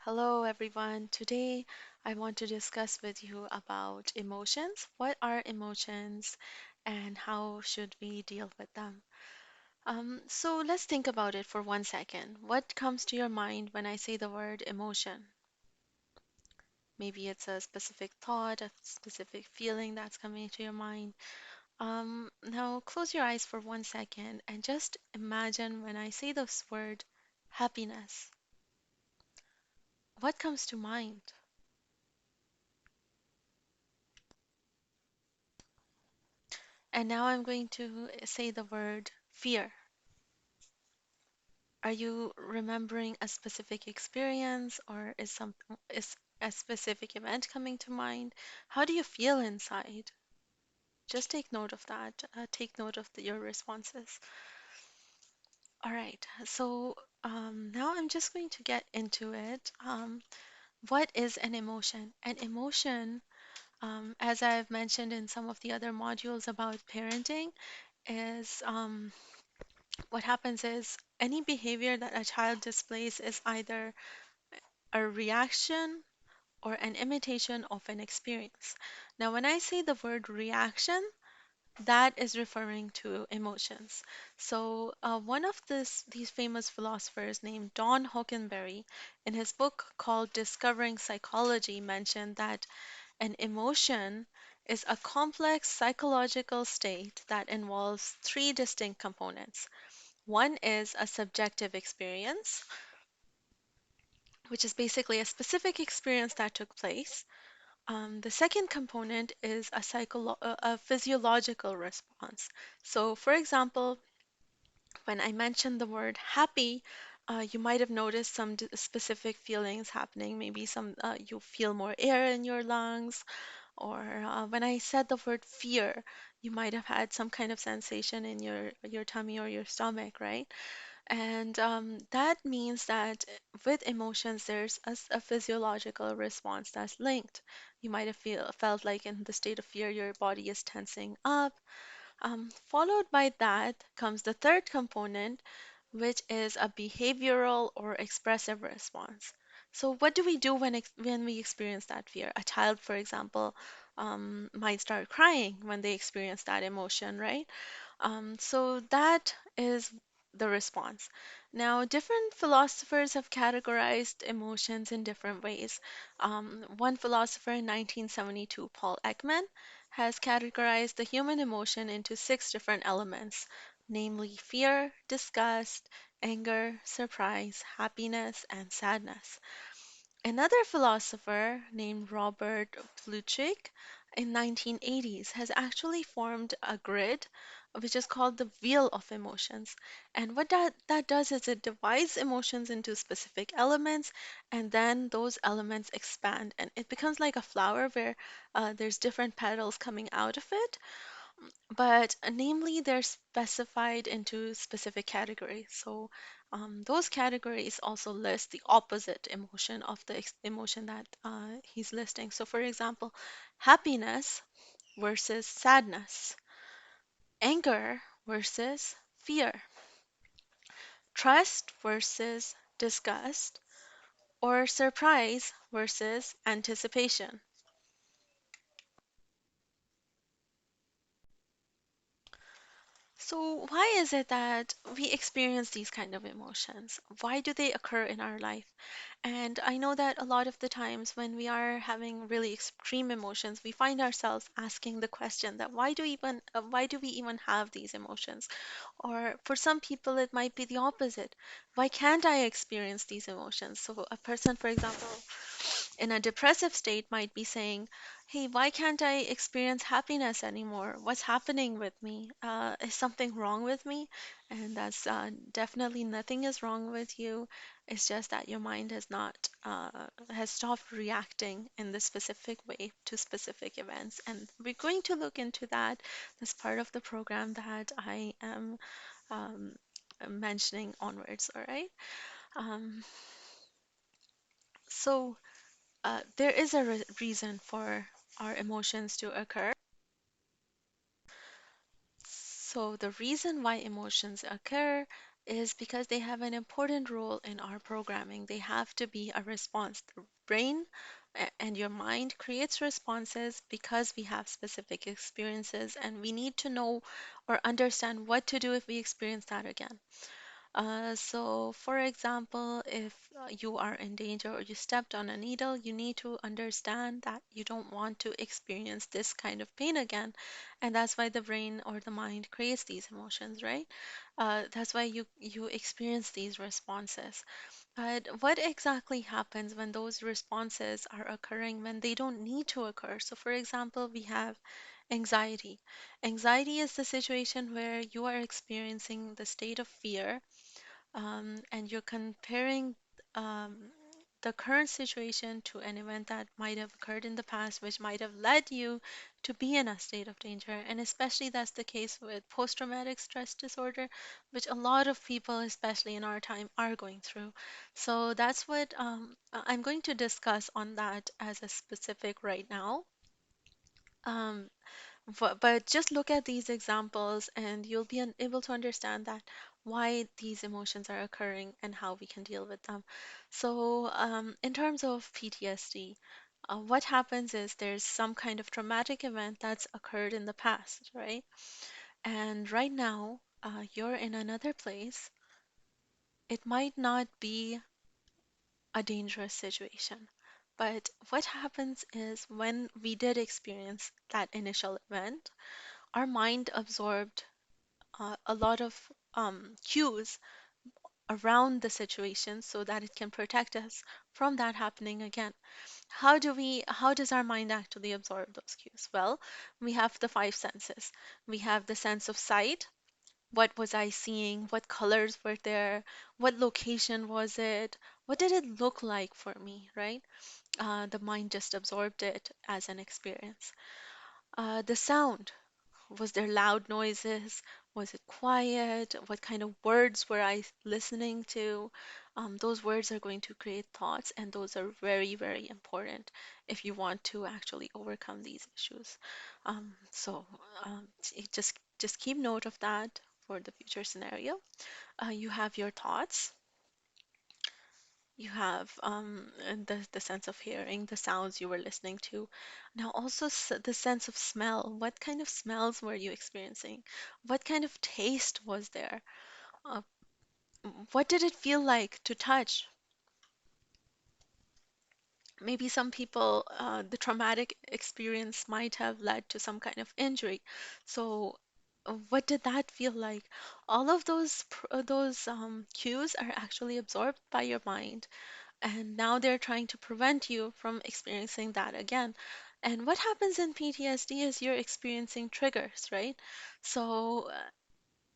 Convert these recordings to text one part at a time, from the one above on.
Hello, everyone. Today, I want to discuss with you about emotions. What are emotions and how should we deal with them? So, let's think about it for 1 second. What comes to your mind when I say the word emotion? Maybe it's a specific thought, a specific feeling that's coming to your mind. Now, close your eyes for 1 second and just imagine when I say this word happiness. What comes to mind? And now I'm going to say the word fear. Are you remembering a specific experience or is a specific event coming to mind? How do you feel inside? Just take note of that. Take note of your responses. All right. So now I'm just going to get into it. What is an emotion? An emotion, as I've mentioned in some of the other modules about parenting, is what happens is any behavior that a child displays is either a reaction or an imitation of an experience. Now, when I say the word reaction, that is referring to emotions. So, one of these famous philosophers named Don Hockenberry, in his book called Discovering Psychology, mentioned that an emotion is a complex psychological state that involves three distinct components. One is a subjective experience, which is basically a specific experience that took place. The second component is a physiological response. So, for example, when I mentioned the word happy, you might have noticed some specific feelings happening. Maybe you feel more air in your lungs, or when I said the word fear, you might have had some kind of sensation in your tummy or your stomach, right? And that means that with emotions, there's a physiological response that's linked. You might have felt like in the state of fear, your body is tensing up. Followed by that comes the third component, which is a behavioral or expressive response. So, what do we do when we experience that fear? A child, for example, might start crying when they experience that emotion, right? So that is the response. Now, different philosophers have categorized emotions in different ways. One philosopher in 1972, Paul Ekman, has categorized the human emotion into six different elements, namely fear, disgust, anger, surprise, happiness, and sadness. Another philosopher named Robert Plutchik in 1980s has actually formed a grid which is called the wheel of emotions. And what that does is it divides emotions into specific elements, and then those elements expand, and it becomes like a flower where there's different petals coming out of it, but namely they're specified into specific categories. So those categories also list the opposite emotion of the emotion that he's listing. So, for example, happiness versus sadness, anger versus fear, trust versus disgust, or surprise versus anticipation. So, why is it that we experience these kind of emotions? Why do they occur in our life? And I know that a lot of the times when we are having really extreme emotions, we find ourselves asking the question that why do we even have these emotions? Or for some people, it might be the opposite. Why can't I experience these emotions? So a person, for example, in a depressive state might be saying, "Hey, why can't I experience happiness anymore? What's happening with me? Is something wrong with me?" And that's definitely nothing is wrong with you. It's just that your mind has stopped reacting in the specific way to specific events. And we're going to look into that as part of the program that I am um, mentioning onwards. All right. Um, so. There is a reason for our emotions to occur. So, the reason why emotions occur is because they have an important role in our programming. They have to be a response. The brain and your mind creates responses because we have specific experiences, and we need to know or understand what to do if we experience that again. So, for example, if you are in danger or you stepped on a needle, you need to understand that you don't want to experience this kind of pain again. And that's why the brain or the mind creates these emotions, right? That's why you experience these responses. But what exactly happens when those responses are occurring when they don't need to occur? So, for example, we have anxiety. Anxiety is the situation where you are experiencing the state of fear, and you're comparing um, the current situation to an event that might have occurred in the past, which might have led you to be in a state of danger. And especially that's the case with post-traumatic stress disorder, which a lot of people, especially in our time, are going through. So that's what I'm going to discuss on that as a specific right now. Um, but just look at these examples and you'll be able to understand that why these emotions are occurring and how we can deal with them. So, in terms of PTSD, what happens is there's some kind of traumatic event that's occurred in the past, right? And right now, you're in another place. It might not be a dangerous situation. But what happens is when we did experience that initial event, our mind absorbed a lot of cues around the situation so that it can protect us from that happening again. How does our mind actually absorb those cues? Well, we have the five senses. We have the sense of sight. What was I seeing? What colors were there? What location was it? What did it look like for me, right? The mind just absorbed it as an experience. The sound. Was there loud noises? Was it quiet? What kind of words were I listening to? Those words are going to create thoughts, and those are very, very important if you want to actually overcome these issues. So just keep note of that for the future scenario. You have your thoughts. You have and the sense of hearing, the sounds you were listening to. Now, also the sense of smell. What kind of smells were you experiencing? What kind of taste was there? Uh, what did it feel like to touch? Maybe some people, the traumatic experience might have led to some kind of injury. So, what did that feel like? All of those cues are actually absorbed by your mind. And now they're trying to prevent you from experiencing that again. And what happens in PTSD is you're experiencing triggers, right? So,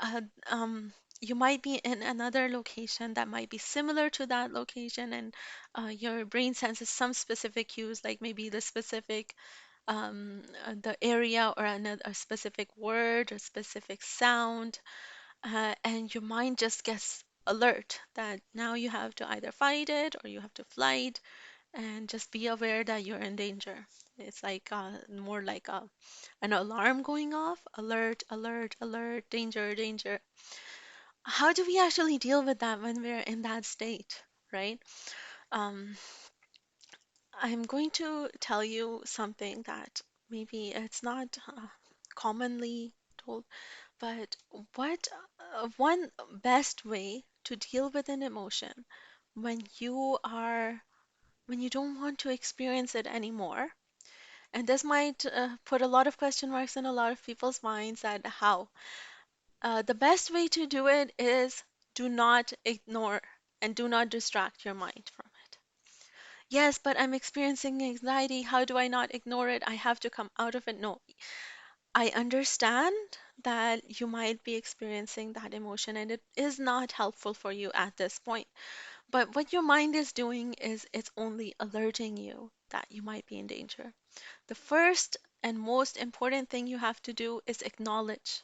uh, um, you might be in another location that might be similar to that location, and your brain senses some specific cues, like maybe the specific the area or a specific word or specific sound, and your mind just gets alert that now you have to either fight it or you have to flight, and just be aware that you're in danger. It's like more like an alarm going off, alert, alert, alert, danger, danger. How do we actually deal with that when we're in that state, right? Um, I'm going to tell you something that maybe it's not commonly told, but what one best way to deal with an emotion when you don't want to experience it anymore, and this might put a lot of question marks in a lot of people's minds at how. The best way to do it is do not ignore and do not distract your mind from it. Yes, but I'm experiencing anxiety. How do I not ignore it? I have to come out of it. No, I understand that you might be experiencing that emotion and it is not helpful for you at this point. But what your mind is doing is it's only alerting you that you might be in danger. The first and most important thing you have to do is acknowledge.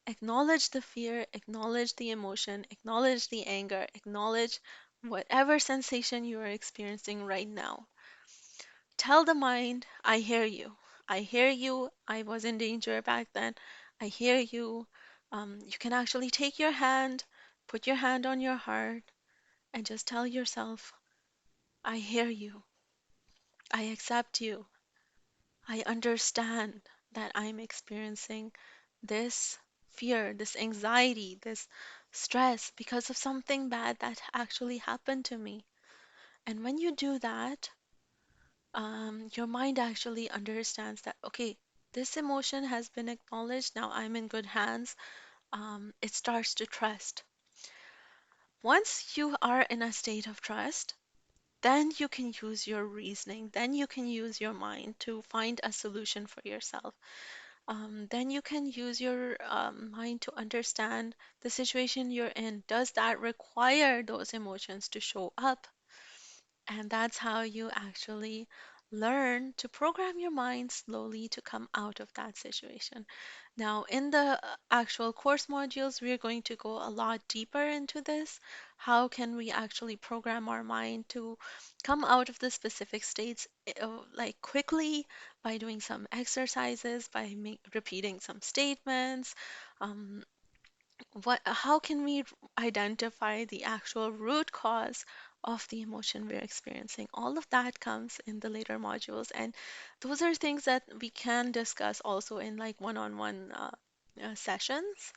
Acknowledge the fear, acknowledge the emotion, acknowledge the anger, acknowledge whatever sensation you are experiencing right now. Tell the mind, I hear you. I hear you. I was in danger back then. I hear you. You can actually take your hand, put your hand on your heart and just tell yourself, I hear you. I accept you. I understand that I'm experiencing this fear, this anxiety, this stress because of something bad that actually happened to me. And when you do that, your mind actually understands that, okay, this emotion has been acknowledged. Now I'm in good hands. It starts to trust. Once you are in a state of trust, then you can use your reasoning, then you can use your mind to find a solution for yourself. Then you can use your mind to understand the situation you're in. Does that require those emotions to show up? And that's how you actually learn to program your mind slowly to come out of that situation. Now, in the actual course modules, we are going to go a lot deeper into this. How can we actually program our mind to come out of the specific states like quickly by doing some exercises, by repeating some statements, um, how can we identify the actual root cause of the emotion we're experiencing? All of that comes in the later modules, and those are things that we can discuss also in like one-on-one sessions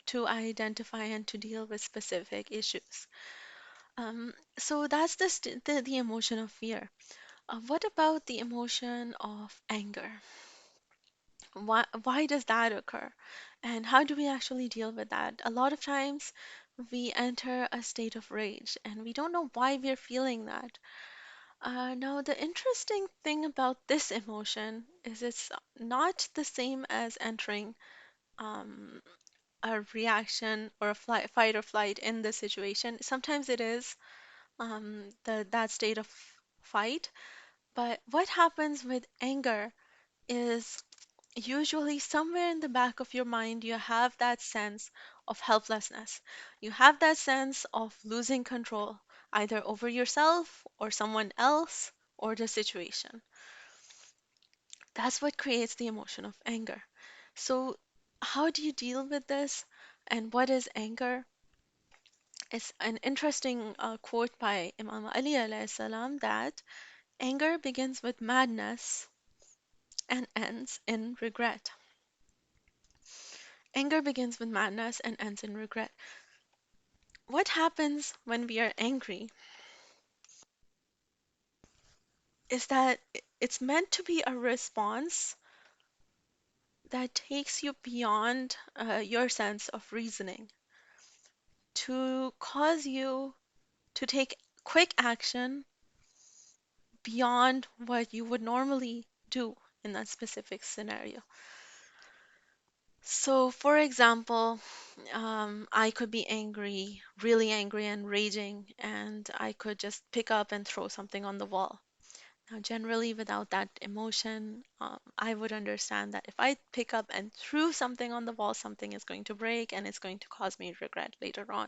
to identify and to deal with specific issues. So that's the emotion of fear. What about the emotion of anger? Why does that occur? And how do we actually deal with that? A lot of times we enter a state of rage and we don't know why we're feeling that. Now, the interesting thing about this emotion is it's not the same as entering um, a reaction or a fight or flight in the situation. Sometimes it is that state of fight, but what happens with anger is usually, somewhere in the back of your mind, you have that sense of helplessness. You have that sense of losing control, either over yourself or someone else or the situation. That's what creates the emotion of anger. So, how do you deal with this? And what is anger? It's an interesting quote by Imam Ali alayhi salam that anger begins with madness and ends in regret. Anger begins with madness and ends in regret. What happens when we are angry is that it's meant to be a response that takes you beyond your sense of reasoning to cause you to take quick action beyond what you would normally do in that specific scenario. So, for example, I could be angry, really angry and raging, and I could just pick up and throw something on the wall. Now, generally, without that emotion, I would understand that if I pick up and threw something on the wall, something is going to break and it's going to cause me regret later on.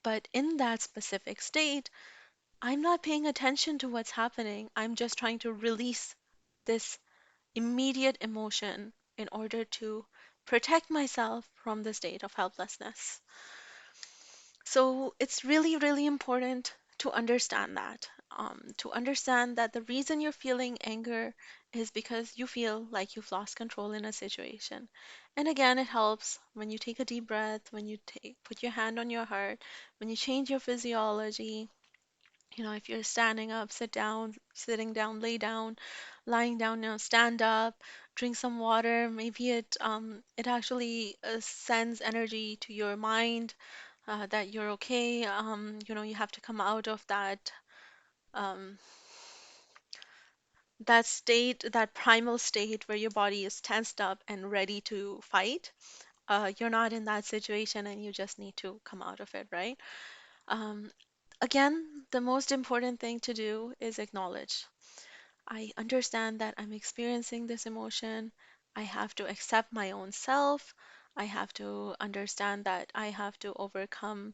But in that specific state, I'm not paying attention to what's happening. I'm just trying to release this immediate emotion in order to protect myself from the state of helplessness. So it's really, really important to understand that the reason you're feeling anger is because you feel like you've lost control in a situation. And again, it helps when you take a deep breath, when you put your hand on your heart, when you change your physiology. If you're standing up, sit down, sitting down, lay down, lying down, stand up, drink some water. Maybe it actually sends energy to your mind that you're okay. You have to come out of um, that state, that primal state where your body is tensed up and ready to fight. You're not in that situation and you just need to come out of it, right? Um, Again, the most important thing to do is acknowledge. I understand that I'm experiencing this emotion. I have to accept my own self. I have to understand that I have to overcome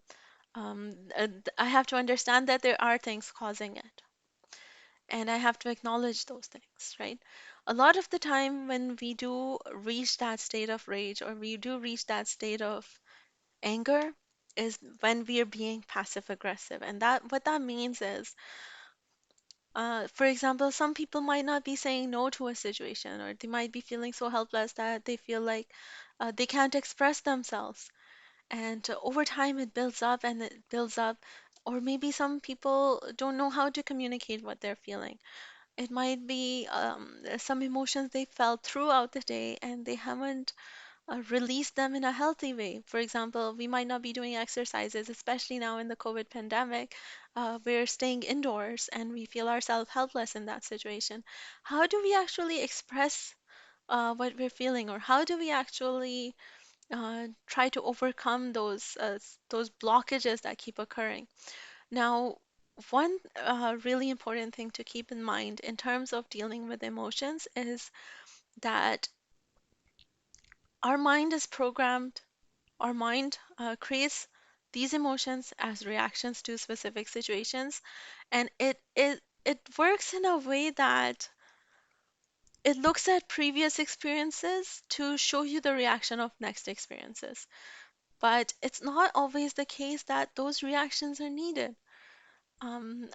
I have to understand that there are things causing it, and I have to acknowledge those things, right? A lot of the time, when we do reach that state of rage or we do reach that state of anger, is when we are being passive aggressive. And that what that means is, for example, some people might not be saying no to a situation, or they might be feeling so helpless that they feel like they can't express themselves. And over time, it builds up and it builds up. Or maybe some people don't know how to communicate what they're feeling. It might be some emotions they felt throughout the day and they haven't release them in a healthy way. For example, we might not be doing exercises, especially now in the COVID pandemic. We're staying indoors and we feel ourselves helpless in that situation. How do we actually express what we're feeling, or how do we actually try to overcome those blockages that keep occurring? Now, one really important thing to keep in mind in terms of dealing with emotions is that our mind is programmed. Our mind creates these emotions as reactions to specific situations, and it works in a way that it looks at previous experiences to show you the reaction of next experiences. But it's not always the case that those reactions are needed.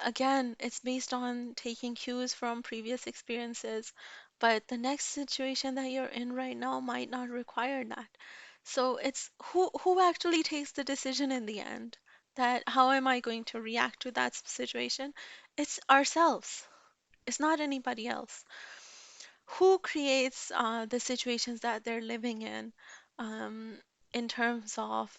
Again, it's based on taking cues from previous experiences, but the next situation that you're in right now might not require that. So it's who actually takes the decision in the end, that how am I going to react to that situation? It's ourselves. It's not anybody else. Who creates the situations that they're living um, in terms of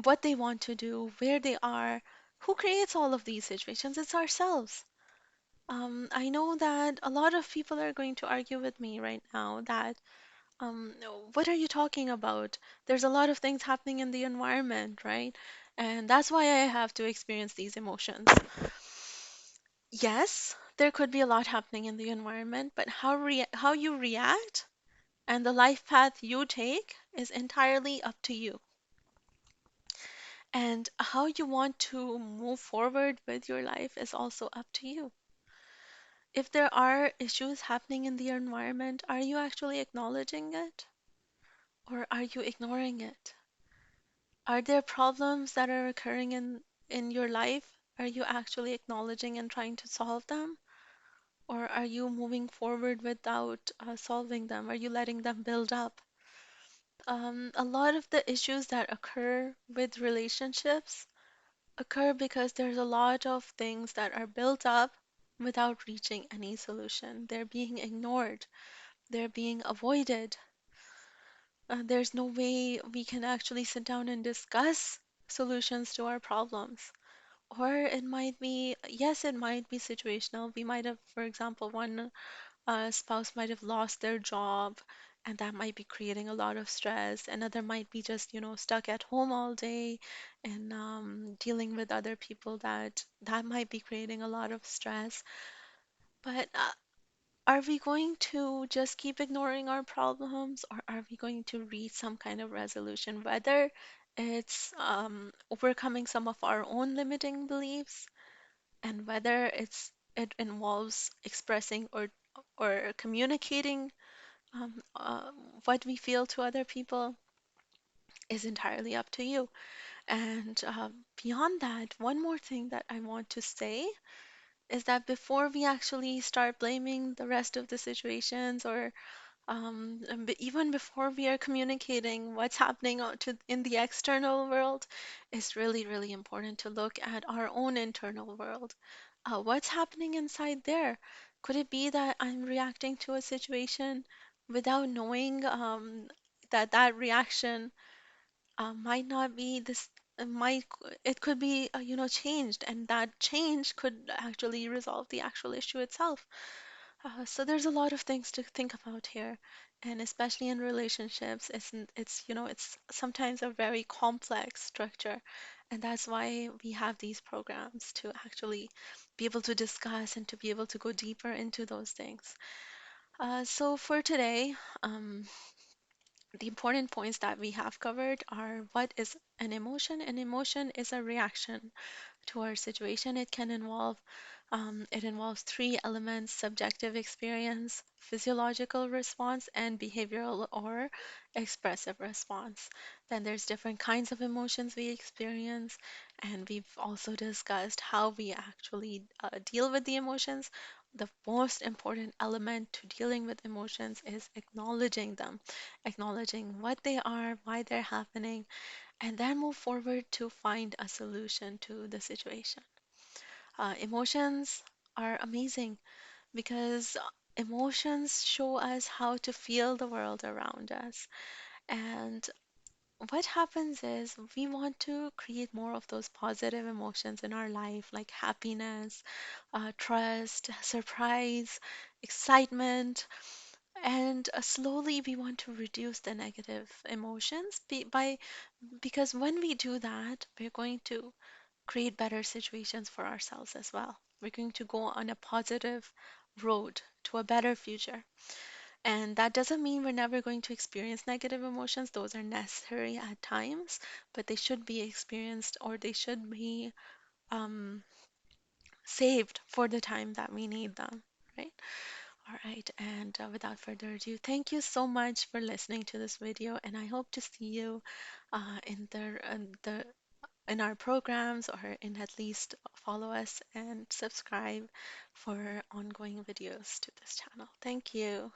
what they want to do, where they are? Who creates all of these situations? It's ourselves. I know that a lot of people are going to argue with me right now that, no, what are you talking about? There's a lot of things happening in the environment, right? And that's why I have to experience these emotions. Yes, there could be a lot happening in the environment, but how you react and the life path you take is entirely up to you. And how you want to move forward with your life is also up to you. If there are issues happening in the environment, are you actually acknowledging it or are you ignoring it? Are there problems that are occurring in your life? Are you actually acknowledging and trying to solve them? Or are you moving forward without solving them? Are you letting them build up? A lot of the issues that occur with relationships occur because there's a lot of things that are built up without reaching any solution. They're being ignored, they're being avoided. There's no way we can actually sit down and discuss solutions to our problems. Or it might be, yes, it might be situational. We might have, for example, one spouse might have lost their job, and that might be creating a lot of stress. Another might be just, stuck at home all day and dealing with other people that might be creating a lot of stress. But are we going to just keep ignoring our problems, or are we going to reach some kind of resolution? Whether it's overcoming some of our own limiting beliefs, and whether it involves expressing or communicating what we feel to other people is entirely up to you. And beyond that, one more thing that I want to say is that before we actually start blaming the rest of the situations, or even before we are communicating what's happening in the external world, it's really, really important to look at our own internal world. What's happening inside there? Could it be that I'm reacting to a situation without knowing that that reaction might not be this, it could be, changed, and that change could actually resolve the actual issue itself. So there's a lot of things to think about here, and especially in relationships, it's sometimes a very complex structure, and that's why we have these programs to actually be able to discuss and to be able to go deeper into those things. So for today, the important points that we have covered are: what is an emotion? An emotion is a reaction to our situation. It can involve It involves three elements: subjective experience, physiological response, and behavioral or expressive response. Then there's different kinds of emotions we experience, and we've also discussed how we actually deal with the emotions. The most important element to dealing with emotions is acknowledging them, acknowledging what they are, why they're happening, and then move forward to find a solution to the situation. Emotions are amazing because emotions show us how to feel the world around us. And what happens is we want to create more of those positive emotions in our life, like happiness, trust, surprise, excitement. And slowly we want to reduce the negative emotions because when we do that, we're going to create better situations for ourselves as well. We're going to go on a positive road to a better future. And that doesn't mean we're never going to experience negative emotions. Those are necessary at times, but they should be experienced or they should be um, saved for the time that we need them, right? All right. And without further ado, thank you so much for listening to this video, and I hope to see you in in our programs, or in at least follow us and subscribe for ongoing videos to this channel. Thank you.